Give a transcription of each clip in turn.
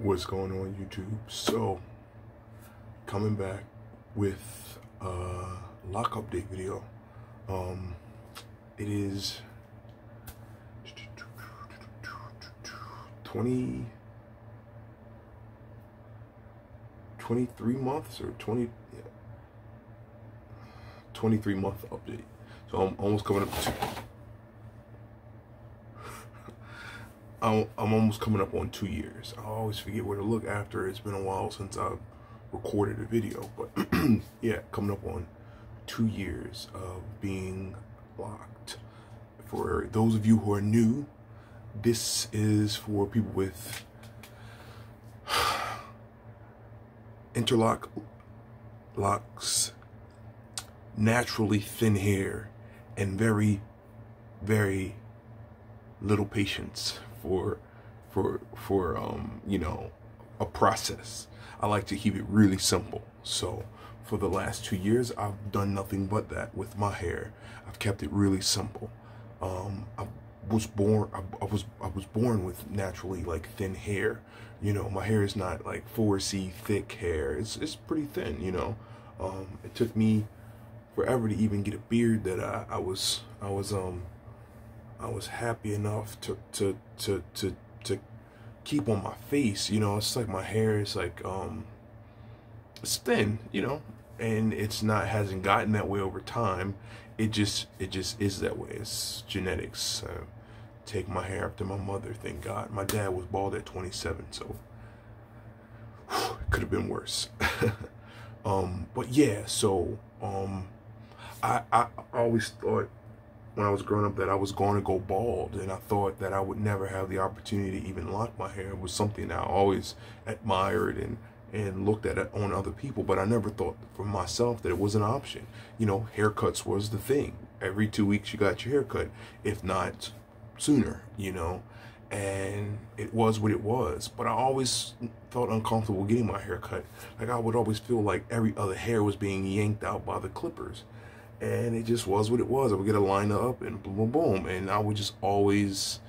What's going on, YouTube? So, coming back with a lock update video. It is 23 months or 23-month update. So I'm almost coming up to I'm almost coming up on 2 years. I always forget where to look after. It's been a while since I've recorded a video, but yeah, coming up on 2 years of being locked. For those of you who are new, this is for people with interlock locks, naturally thin hair, and very, very little patience for you know, a process. I like to keep it really simple. So for the last 2 years, I've done nothing but that with my hair. I've kept it really simple. I was born with naturally like thin hair. You know, my hair is not like 4C thick hair. It's pretty thin, you know. It took me forever to even get a beard that I was happy enough to keep on my face. You know, it's like my hair is like it's thin, you know, and hasn't gotten that way over time. It just is that way. It's genetics. Take my hair after my mother, thank God. My dad was bald at 27, so it could have been worse. But yeah, so I always thought when I was growing up that I was going to go bald, and I thought that I would never have the opportunity to even lock my hair. It was something that I always admired and looked at on other people, but I never thought for myself that it was an option. You know, haircuts was the thing. Every 2 weeks you got your haircut, if not sooner, you know, and it was what it was. But I always felt uncomfortable getting my hair cut. Like, I would always feel like every other hair was being yanked out by the clippers. And it just was what it was. I would get a line up and boom, boom, boom. And I would just always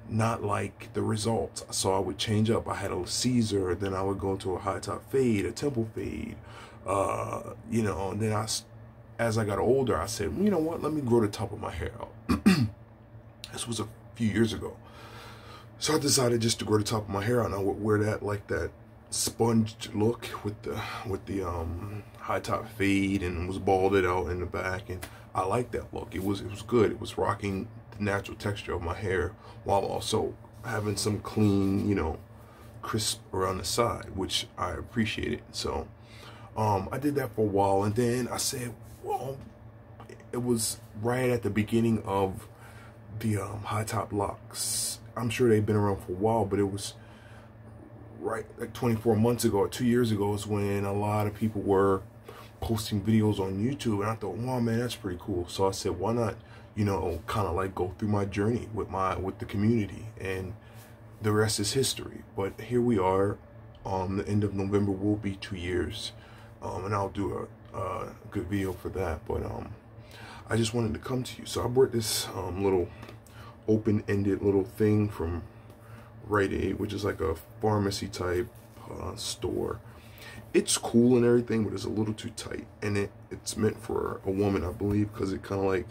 not like the results. So I would change up. I had a Caesar, then I would go into a high top fade, a temple fade. You know, and then as I got older, I said, you know what, let me grow the top of my hair out. This was a few years ago. So I decided just to grow the top of my hair out, and I would wear that like that sponged look with the high top fade, and was balded out in the back, and I liked that look. It was good. It was rocking the natural texture of my hair while also having some clean, you know, crisp around the side, which I appreciated. So I did that for a while, and then I said, well, it was right at the beginning of the high top locks. I'm sure they've been around for a while, but it was right like 24 months ago or 2 years ago is when a lot of people were posting videos on YouTube, and I thought, wow, man, that's pretty cool. So I said, why not, you know, kind of like go through my journey with the community, and the rest is history. But here we are. The end of November will be 2 years, and I'll do a good video for that. But I just wanted to come to you. So I brought this little open-ended little thing from Rite Aid, which is like a pharmacy type store. It's cool and everything, but it's a little too tight, and it's meant for a woman, I believe, because it kind of like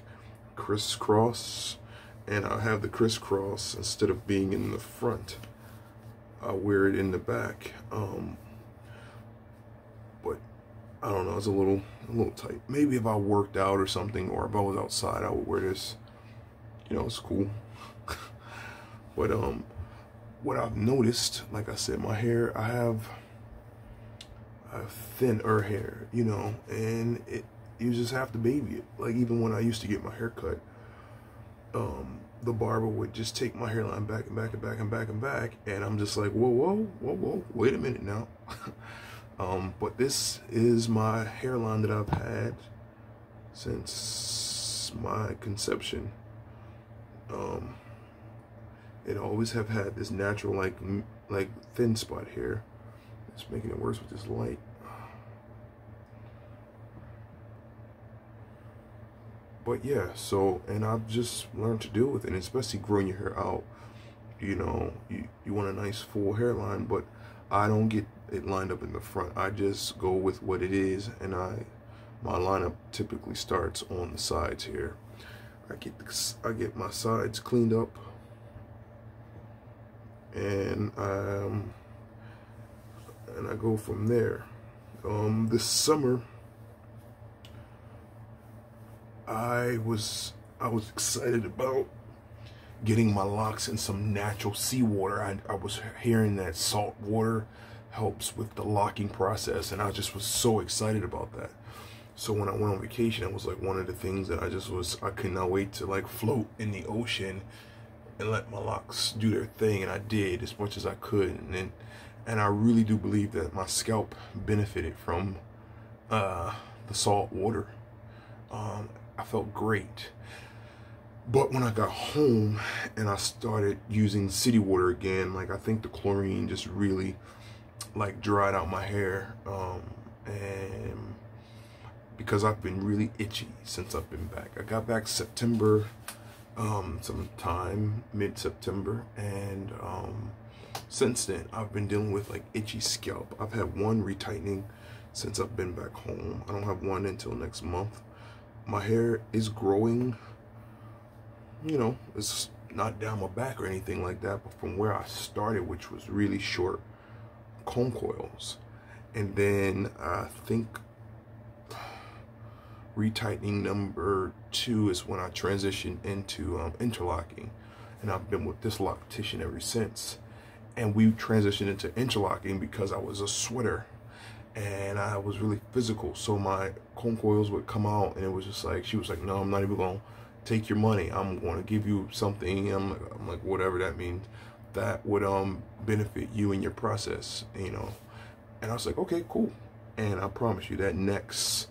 crisscross, and I have the crisscross instead of being in the front. I wear it in the back, but I don't know, it's a little tight. Maybe if I worked out or something, or if I was outside, I would wear this. You know, it's cool. But what I've noticed, like I said, my hair, I have thinner hair, you know, and you just have to baby it. Like, even when I used to get my hair cut, the barber would just take my hairline back and back and back and back and back, and I'm just like, whoa, wait a minute now. But this is my hairline that I've had since my conception. It always have had this natural like thin spot here. It's making it worse with this light. But yeah, so, and I've just learned to deal with it, and especially growing your hair out. you know, you want a nice full hairline, but I don't get it lined up in the front. I just go with what it is, and my lineup typically starts on the sides here. I get my sides cleaned up, and I go from there. This summer, I was excited about getting my locks in some natural seawater. I was hearing that salt water helps with the locking process, and I just was so excited about that. So when I went on vacation, it was like one of the things that I could not wait to like float in the ocean and let my locks do their thing, and I did as much as I could, and I really do believe that my scalp benefited from the salt water. I felt great. But when I got home and I started using city water again, like I think the chlorine just really like dried out my hair, and because I've been really itchy since I've been back. I got back September, sometime mid-September, and since then I've been dealing with like itchy scalp. I've had one retightening since I've been back home. I don't have one until next month. My hair is growing, you know, it's not down my back or anything like that, but from where I started, which was really short comb coils. And then I think retightening number 2 is when I transitioned into interlocking, and I've been with this loctician ever since. And we transitioned into interlocking because I was a sweater and I was really physical, so my comb coils would come out, and it was just like, she was like, no, I'm not even gonna take your money, I'm going to give you something. I'm like, whatever that means, that would benefit you in your process, you know. And I was like, okay, cool. And I promise you that next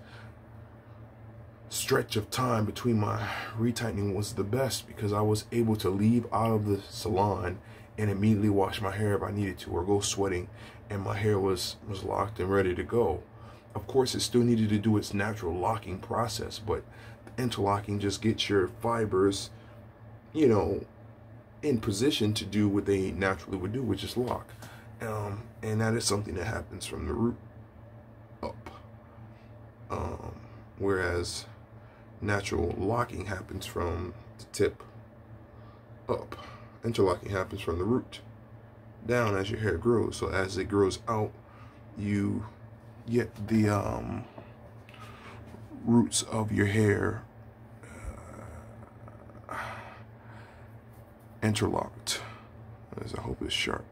stretch of time between my retightening was the best, because I was able to leave out of the salon and immediately wash my hair if I needed to, or go sweating, and my hair was locked and ready to go. Of course, it still needed to do its natural locking process, but interlocking just gets your fibers, you know, in position to do what they naturally would do, which is lock. And that is something that happens from the root up, whereas natural locking happens from the tip up. Interlocking happens from the root down as your hair grows. So as it grows out, you get the roots of your hair interlocked. As I hope it's sharp.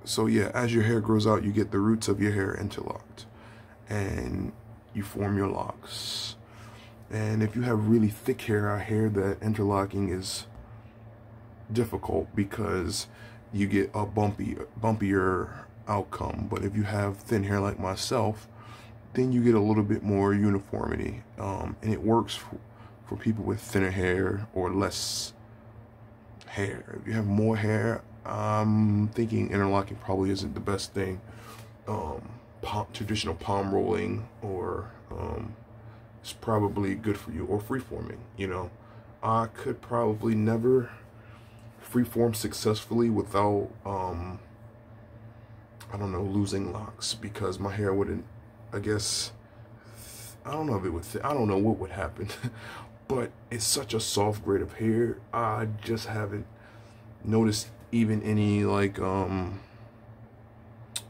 So yeah, as your hair grows out, you get the roots of your hair interlocked, and you form your locks. And if you have really thick hair, I hear that interlocking is difficult because you get a bumpier outcome. But if you have thin hair like myself, then you get a little bit more uniformity, and it works for people with thinner hair or less hair. If you have more hair, I'm thinking interlocking probably isn't the best thing. Traditional palm rolling or it's probably good for you, or freeforming. You know, I could probably never freeform successfully without I don't know, losing locks, because my hair wouldn't, I guess, I don't know if it would, I don't know what would happen. But it's such a soft grade of hair, I just haven't noticed even any like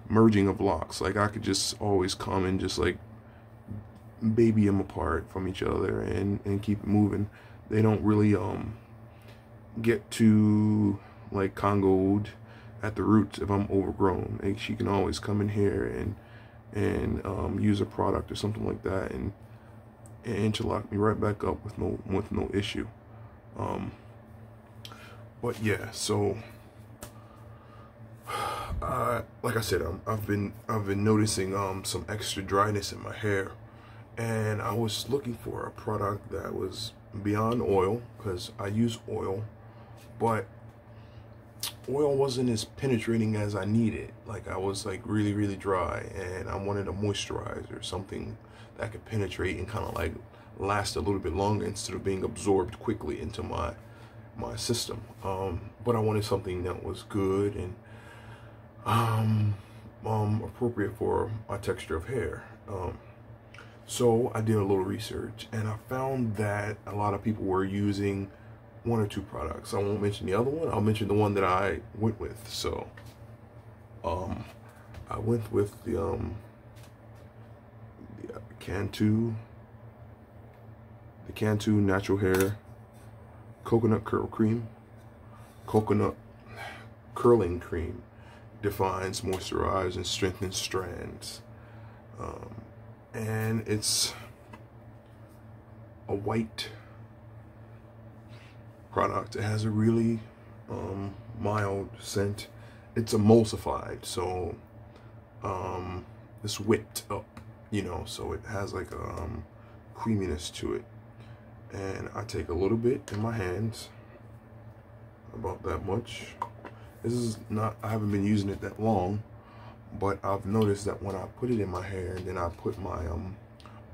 merging of locks. Like I could just always come and just like baby them apart from each other and keep it moving. They don't really get too like congoed at the roots if I'm overgrown. Like she can always come in here and use a product or something like that and interlock me right back up with no issue. But yeah, so like I said, I've been noticing some extra dryness in my hair, and I was looking for a product that was beyond oil, because I use oil, but oil wasn't as penetrating as I needed. Like I was like really dry, and I wanted a moisturizer, something that could penetrate and kind of like last a little bit longer instead of being absorbed quickly into my system. But I wanted something that was good and appropriate for my texture of hair. So I did a little research and I found that a lot of people were using one or two products. I won't mention the other one. I'll mention the one that I went with. So I went with the Cantu Natural Hair Coconut Curl Cream. Coconut Curling Cream defines, moisturizes, and strengthens strands. And it's a white product. It has a really mild scent. It's emulsified, so it's whipped up, you know, so it has like a creaminess to it. And I take a little bit in my hands, about that much. This is not, I haven't been using it that long, but I've noticed that when I put it in my hair and then I put my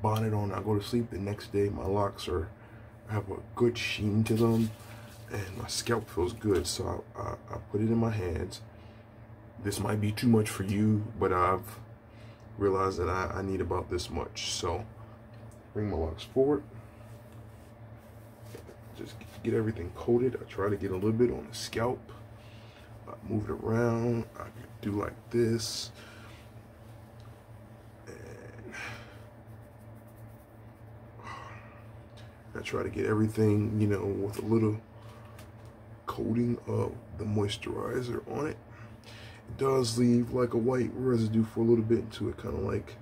bonnet on, I go to sleep, the next day my locks have a good sheen to them and my scalp feels good. So I put it in my hands. This might be too much for you, but I've realized that I need about this much. So bring my locks forward, just get everything coated. I try to get a little bit on the scalp. I move it around. I do like this, and I try to get everything, you know, with a little coating of the moisturizer on it. It does leave like a white residue for a little bit until it kind of like